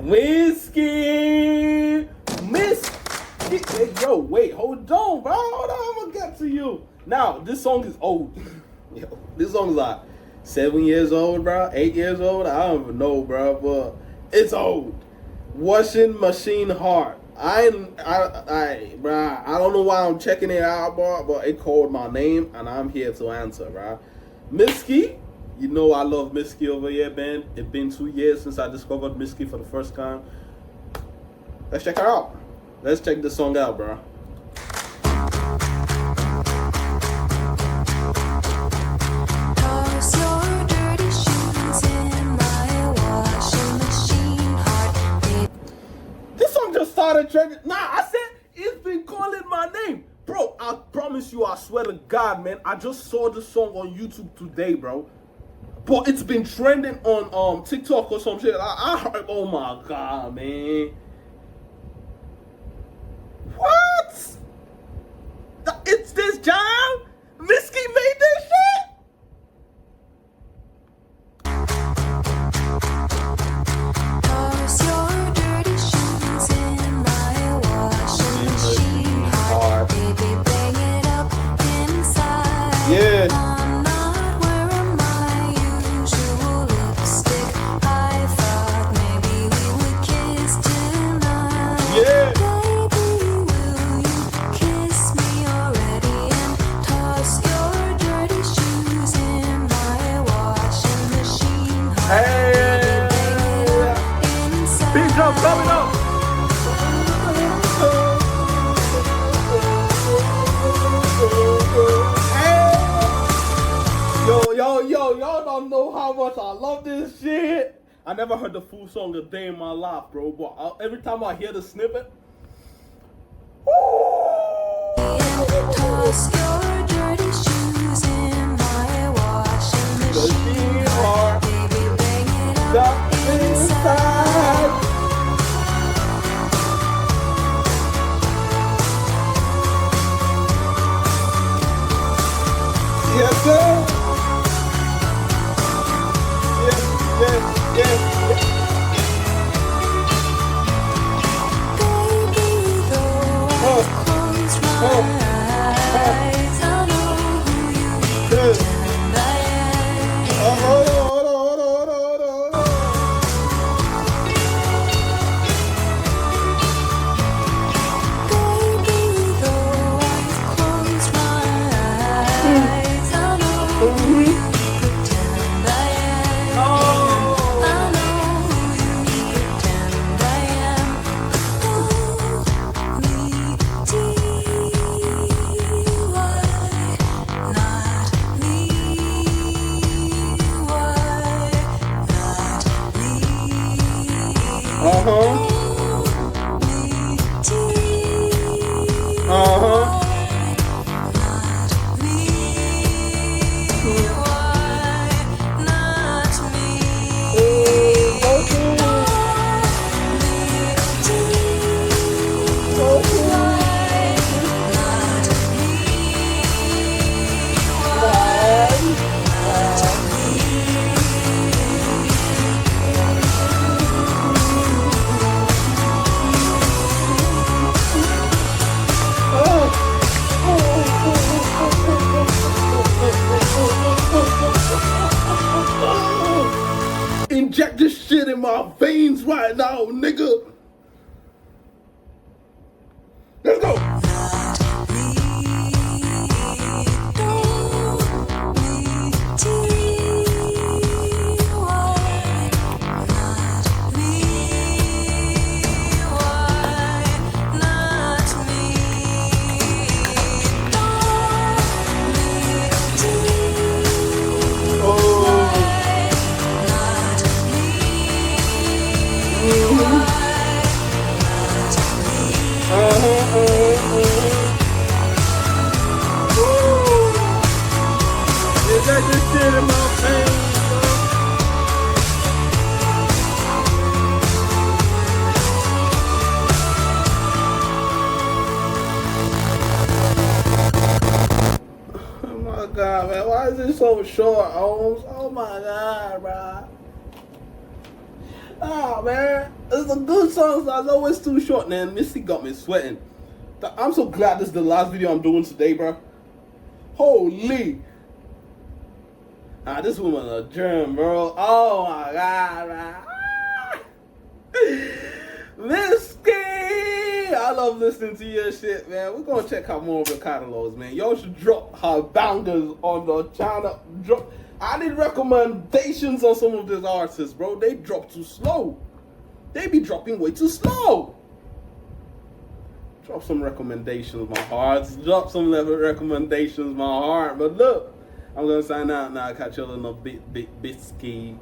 Mitski! Hey, yo, wait, hold on, bro. Hold on, I'm gonna get to you. Now, this song is old. Yo, this song is like 7 years old, bro. 8 years old. I don't even know, bro, but it's old. Washing Machine Heart. Bro, I don't know why I'm checking it out, bro, but it called my name, and I'm here to answer, bro. Mitski, you know I love Mitski over here, man. It's been 2 years since I discovered Mitski for the first time. Let's check her out. Let's check this song out, bro. This song just started trending. Nah, I said it's been calling my name. Bro, I promise you, I swear to God, man, I just saw this song on YouTube today, bro. But it's been trending on TikTok or some shit. I heard, oh my God, man. What? It's this jam? Mitski made this shit? Toss your dirty shoes in my washing machine. Hard. Baby, bring it up inside. Yeah. I'm not wearing my usual lipstick. I thought maybe we would kiss tonight. Yeah. Hey, big drum coming up. Hey. Yo, y'all don't know how much I love this shit. I never heard the full song a day in my life, bro, but every time I hear the snippet, toss your dirty shoes in my washing machine. Up inside. Yes, sir. Yes. Baby, though I close my eyes, I know who you pretend I am. Hold on. Inject this shit in my veins right now, nigga. Let's go. Inject this shit in my veins. Oh my God, man. Why is it so short, Holmes? Oh my God, bro. Oh, man. It's a good song, so it's always too short, man. Mitski got me sweating. I'm so glad this is the last video I'm doing today, bro. Holy. This woman a germ, bro. Oh my god, man. Mitski! I love listening to your shit, man. We're gonna check out more of the catalogs, man. Y'all should drop her bangers on the channel. I need recommendations on some of these artists, bro. They drop too slow. They be dropping way too slow. Drop some recommendations, my hearts. Drop some recommendations, my heart. But look, I'm gonna sign out now. Catch y'all in a bit, Mitski.